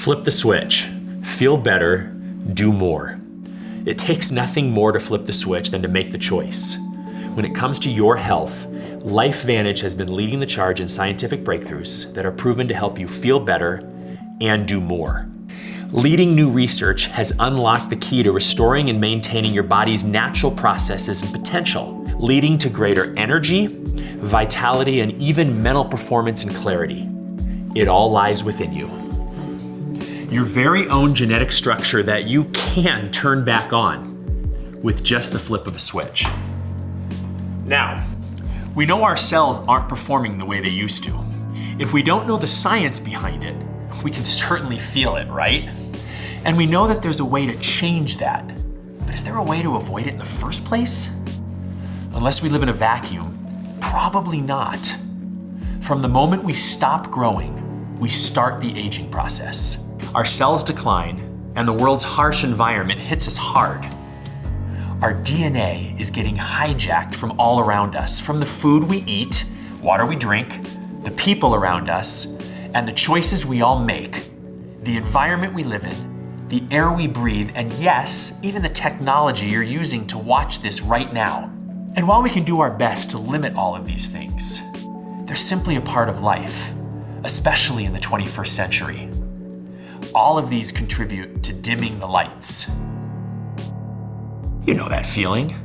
Flip the switch. Feel better, do more. It takes nothing more to flip the switch than to make the choice. When it comes to your health, LifeVantage has been leading the charge in scientific breakthroughs that are proven to help you feel better and do more. Leading new research has unlocked the key to restoring and maintaining your body's natural processes and potential, leading to greater energy, vitality, and even mental performance and clarity. It all lies within you. Your very own genetic structure that you can turn back on with just the flip of a switch. Now, we know our cells aren't performing the way they used to. If we don't know the science behind it, we can certainly feel it, right? And we know that there's a way to change that. But is there a way to avoid it in the first place? Unless we live in a vacuum, probably not. From the moment we stop growing, we start the aging process. Our cells decline, and the world's harsh environment hits us hard. Our DNA is getting hijacked from all around us, from the food we eat, water we drink, the people around us, and the choices we all make, the environment we live in, the air we breathe, and yes, even the technology you're using to watch this right now. And while we can do our best to limit all of these things, they're simply a part of life, especially in the 21st century. All of these contribute to dimming the lights. You know that feeling.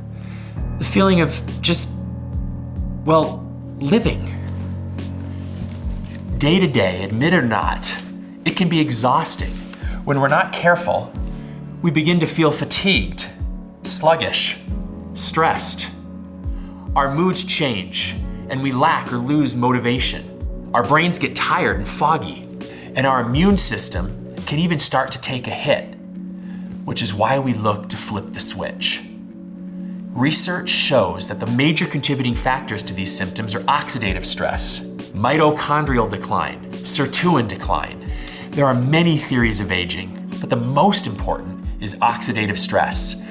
The feeling of just, well, living. Day to day, admit it or not, it can be exhausting. When we're not careful, we begin to feel fatigued, sluggish, stressed. Our moods change, and we lack or lose motivation. Our brains get tired and foggy, and our immune system can even start to take a hit, which is why we look to flip the switch. Research shows that the major contributing factors to these symptoms are oxidative stress, mitochondrial decline, sirtuin decline. There are many theories of aging, but the most important is oxidative stress.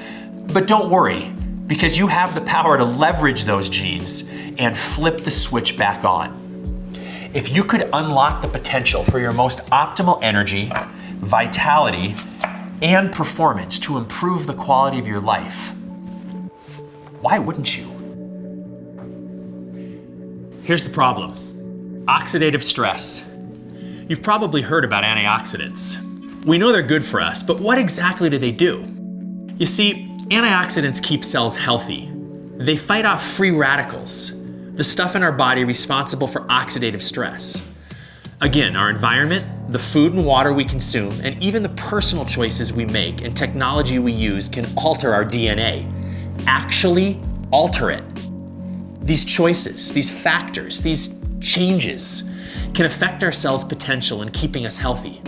But don't worry, because you have the power to leverage those genes and flip the switch back on. If you could unlock the potential for your most optimal energy, vitality, and performance to improve the quality of your life, why wouldn't you? Here's the problem: oxidative stress. You've probably heard about antioxidants. We know they're good for us, but what exactly do they do? You see, antioxidants keep cells healthy. They fight off free radicals, the stuff in our body responsible for oxidative stress. Again, our environment, the food and water we consume, and even the personal choices we make and technology we use can alter our DNA. Actually alter it. These choices, these factors, these changes can affect our cells' potential in keeping us healthy.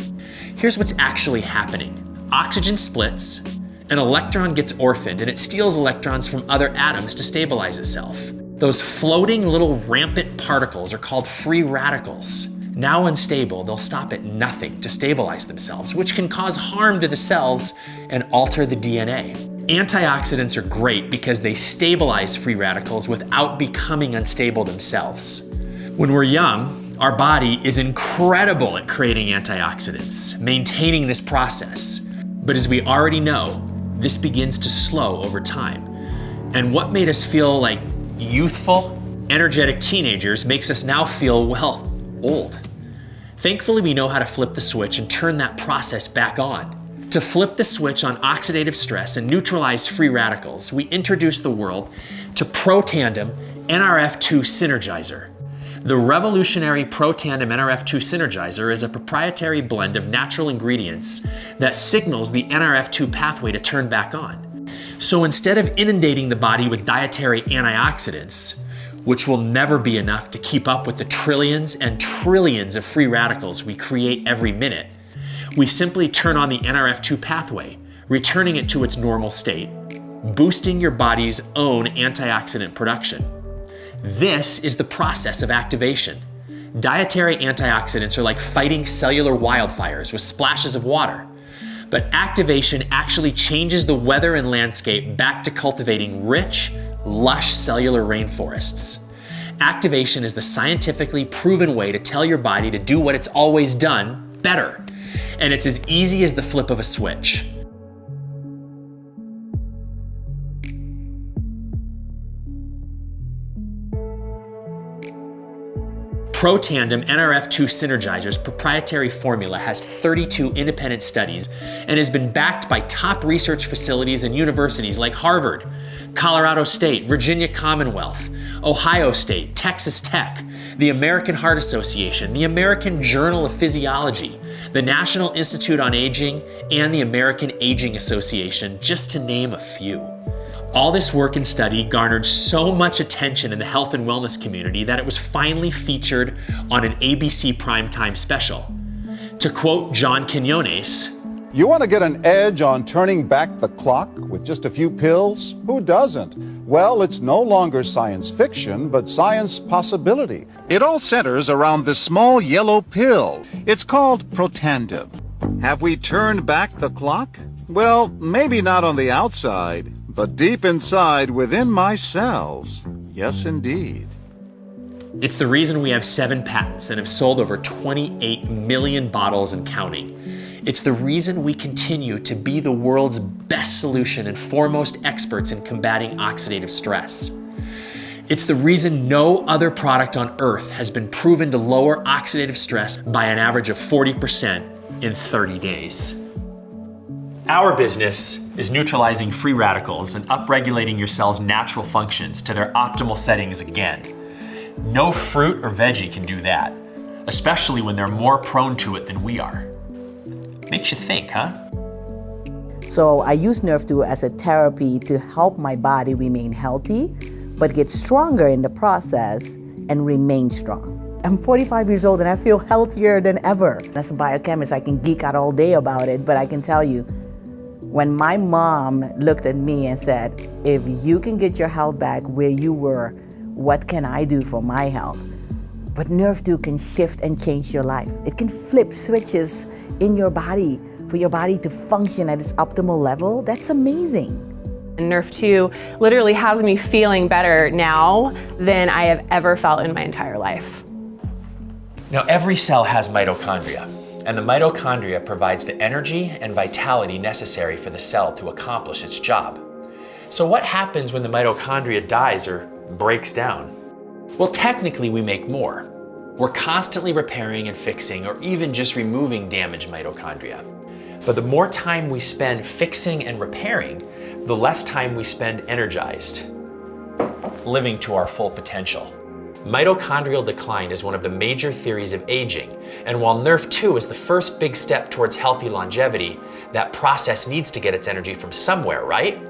Here's what's actually happening. Oxygen splits, an electron gets orphaned, and it steals electrons from other atoms to stabilize itself. Those floating little rampant particles are called free radicals. Now unstable, they'll stop at nothing to stabilize themselves, which can cause harm to the cells and alter the DNA. Antioxidants are great because they stabilize free radicals without becoming unstable themselves. When we're young, our body is incredible at creating antioxidants, maintaining this process. But as we already know, this begins to slow over time. And what made us feel like youthful, energetic teenagers makes us now feel, well, old. Thankfully, we know how to flip the switch and turn that process back on. To flip the switch on oxidative stress and neutralize free radicals, we introduce the world to ProTandem NRF2 Synergizer. The revolutionary ProTandem NRF2 Synergizer is a proprietary blend of natural ingredients that signals the NRF2 pathway to turn back on. So instead of inundating the body with dietary antioxidants, which will never be enough to keep up with the trillions and trillions of free radicals we create every minute, we simply turn on the NRF2 pathway, returning it to its normal state, boosting your body's own antioxidant production. This is the process of activation. Dietary antioxidants are like fighting cellular wildfires with splashes of water. But activation actually changes the weather and landscape back to cultivating rich, lush cellular rainforests. Activation is the scientifically proven way to tell your body to do what it's always done better. And it's as easy as the flip of a switch. ProTandem NRF2 Synergizer's proprietary formula has 32 independent studies and has been backed by top research facilities and universities like Harvard, Colorado State, Virginia Commonwealth, Ohio State, Texas Tech, the American Heart Association, the American Journal of Physiology, the National Institute on Aging, and the American Aging Association, just to name a few. All this work and study garnered so much attention in the health and wellness community that it was finally featured on an ABC primetime special. To quote John Quinones, "You want to get an edge on turning back the clock with just a few pills? Who doesn't? Well, it's no longer science fiction, but science possibility. It all centers around this small yellow pill. It's called ProTandem. Have we turned back the clock? Well, maybe not on the outside, but deep inside within my cells. Yes, indeed." It's the reason we have 7 patents and have sold over 28 million bottles and counting. It's the reason we continue to be the world's best solution and foremost experts in combating oxidative stress. It's the reason no other product on Earth has been proven to lower oxidative stress by an average of 40% in 30 days. Our business is neutralizing free radicals and upregulating your cell's natural functions to their optimal settings again. No fruit or veggie can do that, especially when they're more prone to it than we are. Makes you think, huh? So I use Nerve2 as a therapy to help my body remain healthy, but get stronger in the process and remain strong. I'm 45 years old and I feel healthier than ever. As a biochemist, I can geek out all day about it, but I can tell you, when my mom looked at me and said, "If you can get your health back where you were, what can I do for my health?" But Nerve2 can shift and change your life. It can flip switches in your body for your body to function at its optimal level. That's amazing. And Nerve2 literally has me feeling better now than I have ever felt in my entire life. Now, every cell has mitochondria, and the mitochondria provides the energy and vitality necessary for the cell to accomplish its job. So what happens when the mitochondria dies or breaks down? Well, technically we make more. We're constantly repairing and fixing or even just removing damaged mitochondria. But the more time we spend fixing and repairing, the less time we spend energized, living to our full potential. Mitochondrial decline is one of the major theories of aging, and while Nerve2 is the first big step towards healthy longevity, that process needs to get its energy from somewhere, right?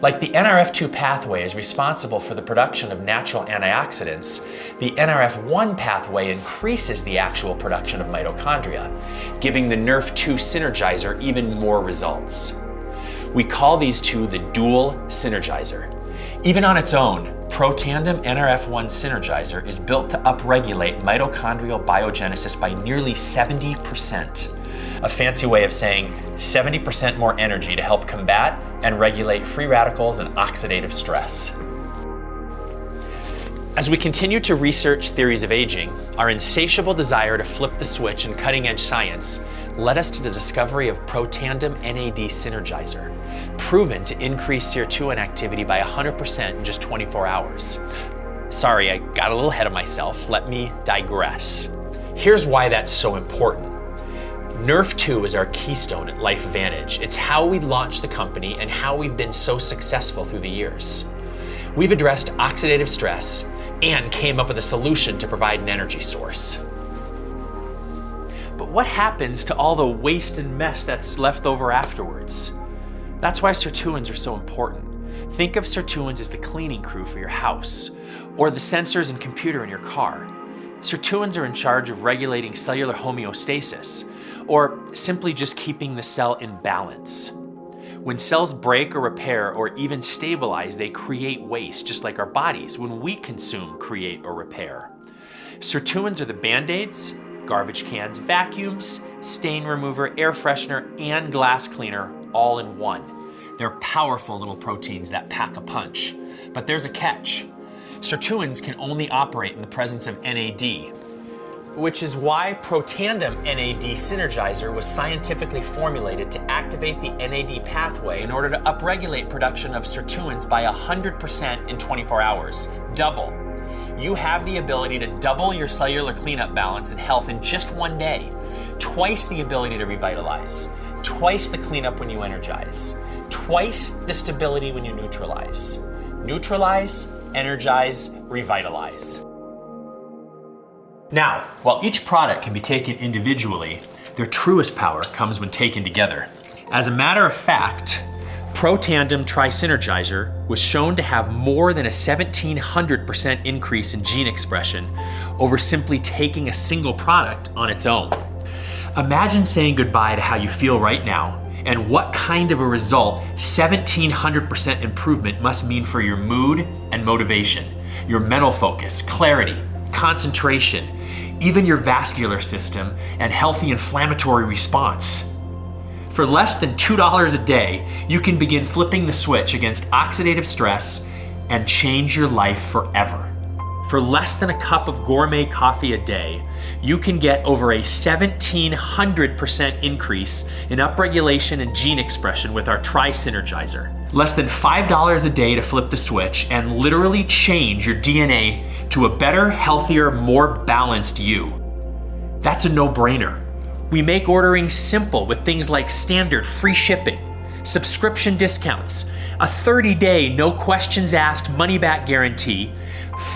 Like the NRF2 pathway is responsible for the production of natural antioxidants, the NRF1 pathway increases the actual production of mitochondria, giving the Nerve2 Synergizer even more results. We call these two the dual synergizer. Even on its own, ProTandem NRF1 Synergizer is built to upregulate mitochondrial biogenesis by nearly 70%. A fancy way of saying 70% more energy to help combat and regulate free radicals and oxidative stress. As we continue to research theories of aging, our insatiable desire to flip the switch in cutting-edge science led us to the discovery of ProTandem NAD Synergizer, proven to increase sirtuin activity by 100% in just 24 hours. Sorry, I got a little ahead of myself. Let me digress. Here's why that's so important. Nerve2 is our keystone at LifeVantage. It's how we launched the company and how we've been so successful through the years. We've addressed oxidative stress and came up with a solution to provide an energy source. But what happens to all the waste and mess that's left over afterwards? That's why sirtuins are so important. Think of sirtuins as the cleaning crew for your house, or the sensors and computer in your car. Sirtuins are in charge of regulating cellular homeostasis, or simply just keeping the cell in balance. When cells break or repair or even stabilize, they create waste, just like our bodies when we consume, create, or repair. Sirtuins are the Band-Aids, garbage cans, vacuums, stain remover, air freshener, and glass cleaner all in one. They're powerful little proteins that pack a punch. But there's a catch. Sirtuins can only operate in the presence of NAD. which is why Protandim NAD Synergizer was scientifically formulated to activate the NAD pathway in order to upregulate production of sirtuins by 100% in 24 hours. Double. You have the ability to double your cellular cleanup balance and health in just one day. Twice the ability to revitalize. Twice the cleanup when you energize. Twice the stability when you neutralize. Neutralize, energize, revitalize. Now, while each product can be taken individually, their truest power comes when taken together. As a matter of fact, Protandim Tri-Synergizer was shown to have more than a 1,700% increase in gene expression over simply taking a single product on its own. Imagine saying goodbye to how you feel right now and what kind of a result 1,700% improvement must mean for your mood and motivation, your mental focus, clarity, concentration, even your vascular system and healthy inflammatory response. For less than $2 a day, you can begin flipping the switch against oxidative stress and change your life forever. For less than a cup of gourmet coffee a day, you can get over a 1,700% increase in upregulation and gene expression with our Tri-Synergizer. Less than $5 a day to flip the switch and literally change your DNA to a better, healthier, more balanced you. That's a no-brainer. We make ordering simple with things like standard free shipping, subscription discounts, a 30-day no questions asked money-back guarantee,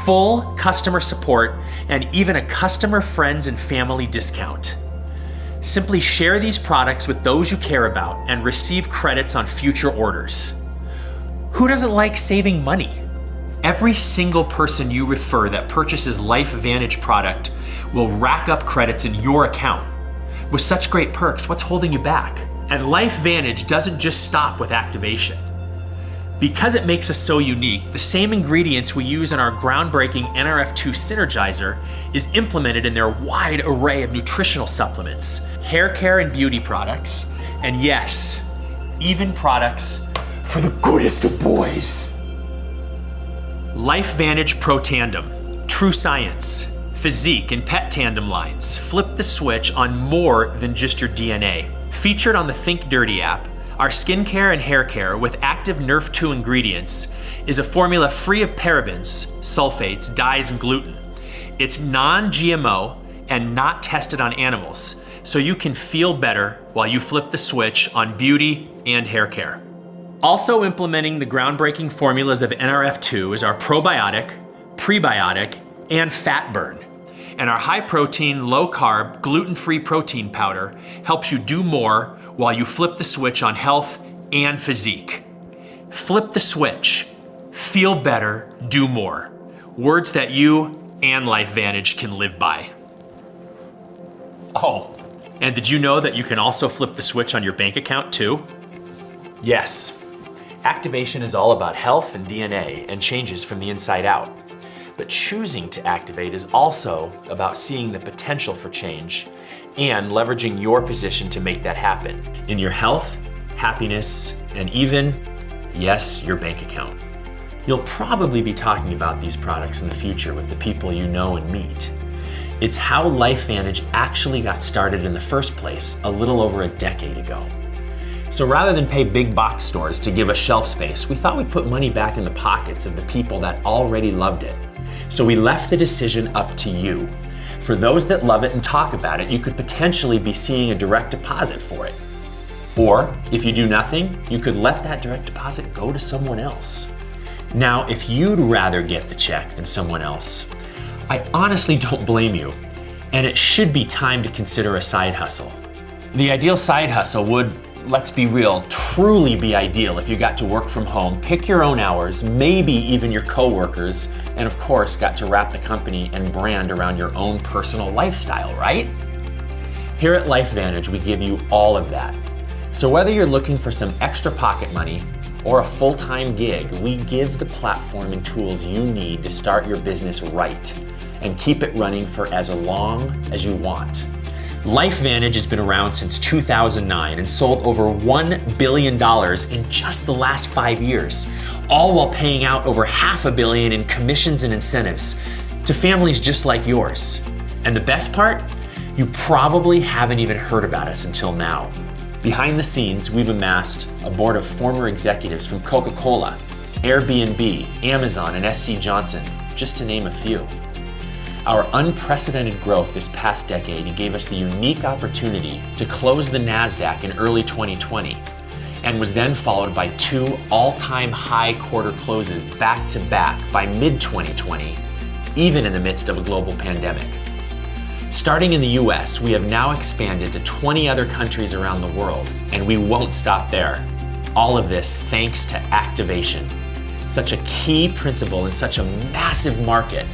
full customer support, and even a customer, friends, and family discount. Simply share these products with those you care about and receive credits on future orders. Who doesn't like saving money? Every single person you refer that purchases LifeVantage product will rack up credits in your account. With such great perks, what's holding you back? And LifeVantage doesn't just stop with activation. Because it makes us so unique, the same ingredients we use in our groundbreaking NRF2 Synergizer is implemented in their wide array of nutritional supplements, hair care and beauty products, and yes, even products for the goodest of boys. LifeVantage Protandim, True Science, Physique, and Pet Tandem lines flip the switch on more than just your DNA. Featured on the Think Dirty app, our skincare and hair care with active NRF2 ingredients is a formula free of parabens, sulfates, dyes, and gluten. It's non-GMO and not tested on animals, so you can feel better while you flip the switch on beauty and hair care. Also implementing the groundbreaking formulas of NRF2 is our probiotic, prebiotic, and fat burn. And our high protein, low carb, gluten-free protein powder helps you do more while you flip the switch on health and physique. Flip the switch, feel better, do more. Words that you and LifeVantage can live by. Oh, and did you know that you can also flip the switch on your bank account too? Yes, activation is all about health and DNA and changes from the inside out. But choosing to activate is also about seeing the potential for change and leveraging your position to make that happen in your health, happiness, and even, yes, your bank account. You'll probably be talking about these products in the future with the people you know and meet. It's how LifeVantage actually got started in the first place a little over a decade ago. So rather than pay big box stores to give us shelf space, we thought we'd put money back in the pockets of the people that already loved it. So we left the decision up to you. For those that love it and talk about it, you could potentially be seeing a direct deposit for it. Or if you do nothing, you could let that direct deposit go to someone else. Now, if you'd rather get the check than someone else, I honestly don't blame you, and it should be time to consider a side hustle. The ideal side hustle would, let's be real, truly be ideal if you got to work from home, pick your own hours, maybe even your coworkers, and of course got to wrap the company and brand around your own personal lifestyle, right? Here at LifeVantage, we give you all of that. So whether you're looking for some extra pocket money or a full-time gig, we give the platform and tools you need to start your business right and keep it running for as long as you want. LifeVantage has been around since 2009 and sold over $1 billion in just the last 5 years, all while paying out over $500 million in commissions and incentives to families just like yours. And the best part? You probably haven't even heard about us until now. Behind the scenes, we've amassed a board of former executives from Coca-Cola, Airbnb, Amazon, and SC Johnson, just to name a few. Our unprecedented growth this past decade gave us the unique opportunity to close the NASDAQ in early 2020, and was then followed by 2 all-time high quarter closes back to back by mid-2020, even in the midst of a global pandemic. Starting in the US, we have now expanded to 20 other countries around the world, and we won't stop there. All of this thanks to activation. Such a key principle in such a massive market.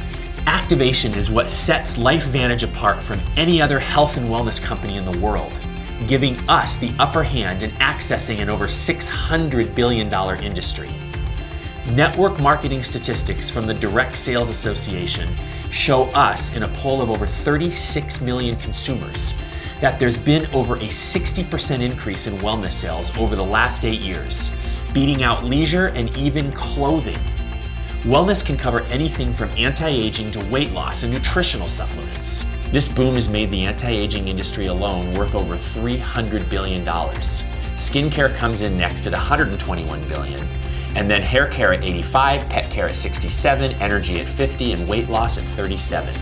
Activation is what sets LifeVantage apart from any other health and wellness company in the world, giving us the upper hand in accessing an over $600 billion industry. Network marketing statistics from the Direct Sales Association show us, in a poll of over 36 million consumers, that there's been over a 60% increase in wellness sales over the last 8 years, beating out leisure and even clothing. Wellness can cover anything from anti-aging to weight loss and nutritional supplements. This boom has made the anti-aging industry alone worth over $300 billion. Skincare comes in next at $121 billion, and then hair care at 85, pet care at 67, energy at 50, and weight loss at 37.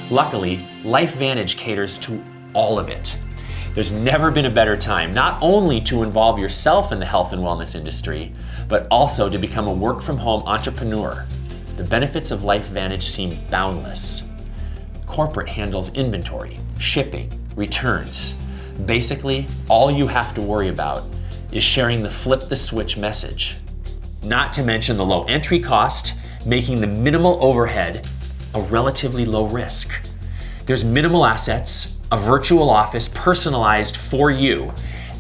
Luckily, LifeVantage caters to all of it. There's never been a better time, not only to involve yourself in the health and wellness industry, but also to become a work-from-home entrepreneur. The benefits of LifeVantage seem boundless. Corporate handles inventory, shipping, returns. Basically, all you have to worry about is sharing the flip the switch message. Not to mention the low entry cost, making the minimal overhead a relatively low risk. There's minimal assets, a virtual office personalized for you,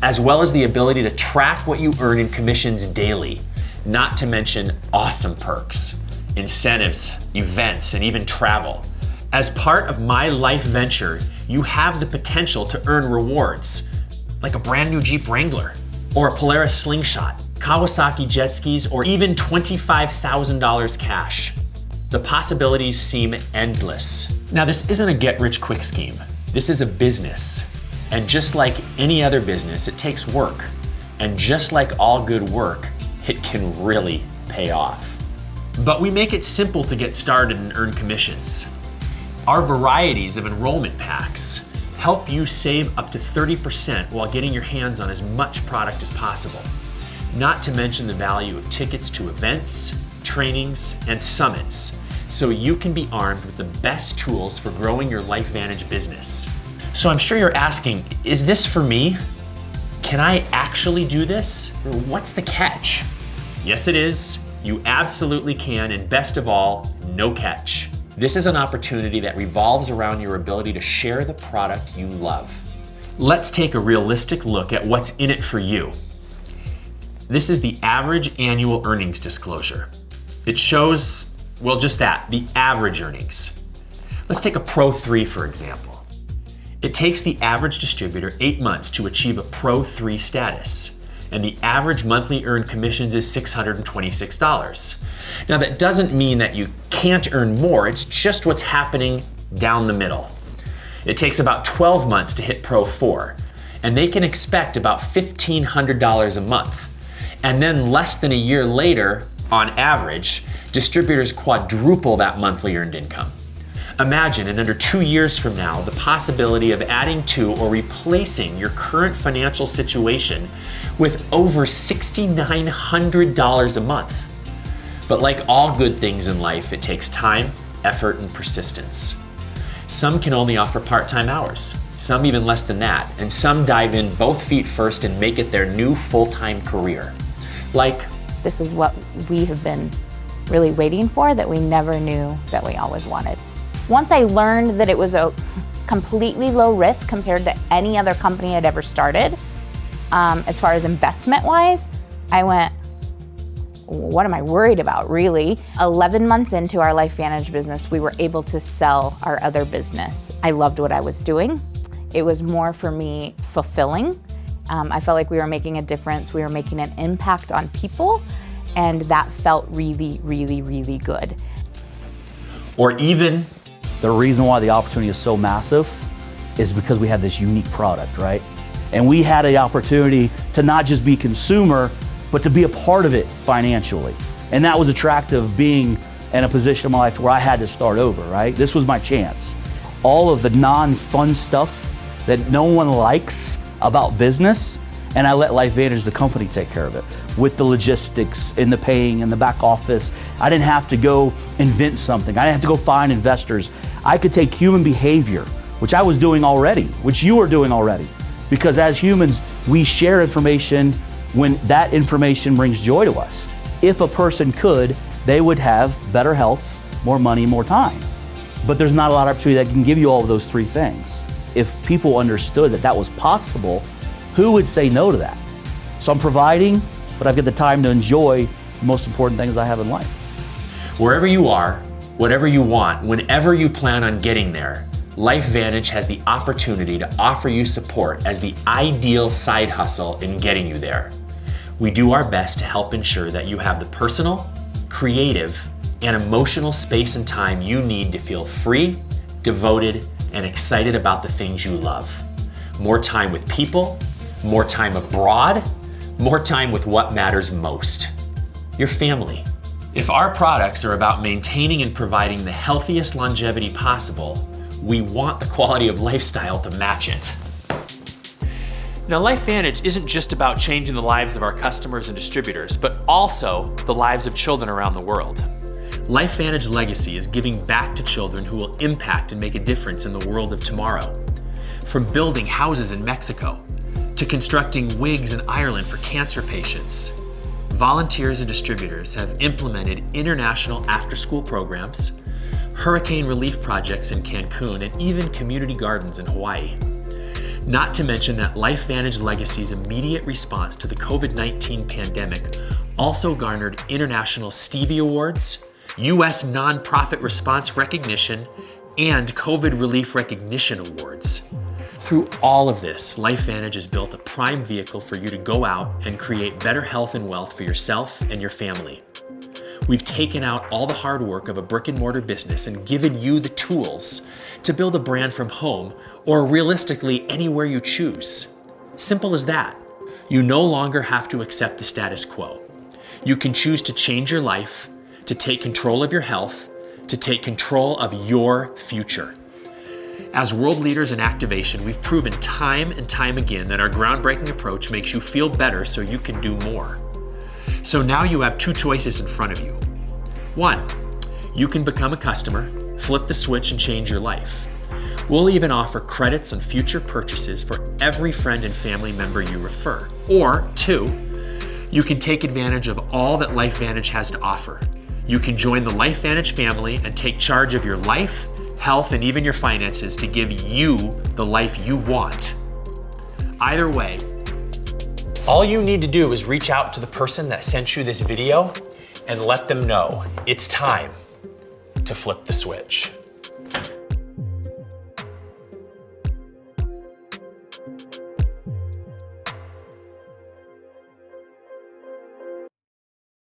as well as the ability to track what you earn in commissions daily, not to mention awesome perks, incentives, events, and even travel. As part of my life venture, you have the potential to earn rewards, like a brand new Jeep Wrangler, or a Polaris Slingshot, Kawasaki jet skis, or even $25,000 cash. The possibilities seem endless. Now, this isn't a get-rich-quick scheme. This is a business. And just like any other business, it takes work. And just like all good work, it can really pay off. But we make it simple to get started and earn commissions. Our varieties of enrollment packs help you save up to 30% while getting your hands on as much product as possible. Not to mention the value of tickets to events, trainings, and summits, so you can be armed with the best tools for growing your LifeVantage business. So I'm sure you're asking, is this for me? Can I actually do this? Or what's the catch? Yes, it is. You absolutely can, and best of all, no catch. This is an opportunity that revolves around your ability to share the product you love. Let's take a realistic look at what's in it for you. This is the average annual earnings disclosure. It shows, well, just that, the average earnings. Let's take a Pro 3, for example. It takes the average distributor 8 months to achieve a Pro 3 status, and the average monthly earned commissions is $626. Now, that doesn't mean that you can't earn more, it's just what's happening down the middle. It takes about 12 months to hit Pro 4, and they can expect about $1,500 a month. And then less than a year later, on average, distributors quadruple that monthly earned income. Imagine in under 2 years from now, the possibility of adding to or replacing your current financial situation with over $6,900 a month. But like all good things in life, it takes time, effort, and persistence. Some can only offer part-time hours, some even less than that, and some dive in both feet first and make it their new full-time career. Like, this is what we have been really waiting for, that we never knew that we always wanted. Once I learned that it was a completely low risk compared to any other company I'd ever started, as far as investment-wise, I went, what am I worried about, really? 11 months into our LifeVantage business, we were able to sell our other business. I loved what I was doing. It was more, for me, fulfilling. I felt like we were making a difference. We were making an impact on people, and that felt really, really, really good. Or even The reason why the opportunity is so massive is because we have this unique product, right? And we had the opportunity to not just be consumer, but to be a part of it financially. And that was attractive, being in a position in my life where I had to start over, right? This was my chance. All of the non-fun stuff that no one likes about business, and I let LifeVantage, the company, take care of it. With the logistics and the paying and the back office, I didn't have to go invent something. I didn't have to go find investors. I could take human behavior, which I was doing already, which you are doing already. Because as humans, we share information when that information brings joy to us. If a person could, they would have better health, more money, more time. But there's not a lot of opportunity that can give you all of those three things. If people understood that that was possible, who would say no to that? So I'm providing, but I've got the time to enjoy the most important things I have in life. Wherever you are, whatever you want, whenever you plan on getting there, LifeVantage has the opportunity to offer you support as the ideal side hustle in getting you there. We do our best to help ensure that you have the personal, creative, and emotional space and time you need to feel free, devoted, and excited about the things you love. More time with people, more time abroad, more time with what matters most, your family. If our products are about maintaining and providing the healthiest longevity possible, we want the quality of lifestyle to match it. Now, LifeVantage isn't just about changing the lives of our customers and distributors, but also the lives of children around the world. LifeVantage Legacy is giving back to children who will impact and make a difference in the world of tomorrow. From building houses in Mexico, to constructing wigs in Ireland for cancer patients, volunteers and distributors have implemented international after-school programs, hurricane relief projects in Cancun, and even community gardens in Hawaii. Not to mention that LifeVantage Legacy's immediate response to the COVID-19 pandemic also garnered international Stevie Awards, U.S. Nonprofit Response Recognition, and COVID Relief Recognition Awards. Through all of this, LifeVantage has built a prime vehicle for you to go out and create better health and wealth for yourself and your family. We've taken out all the hard work of a brick and mortar business and given you the tools to build a brand from home, or realistically anywhere you choose. Simple as that. You no longer have to accept the status quo. You can choose to change your life, to take control of your health, to take control of your future. As world leaders in activation, we've proven time and time again that our groundbreaking approach makes you feel better so you can do more. So now you have two choices in front of you. One, you can become a customer, flip the switch, and change your life. We'll even offer credits on future purchases for every friend and family member you refer. Or two, you can take advantage of all that LifeVantage has to offer. You can join the LifeVantage family and take charge of your life, health, and even your finances to give you the life you want. Either way, all you need to do is reach out to the person that sent you this video and let them know it's time to flip the switch.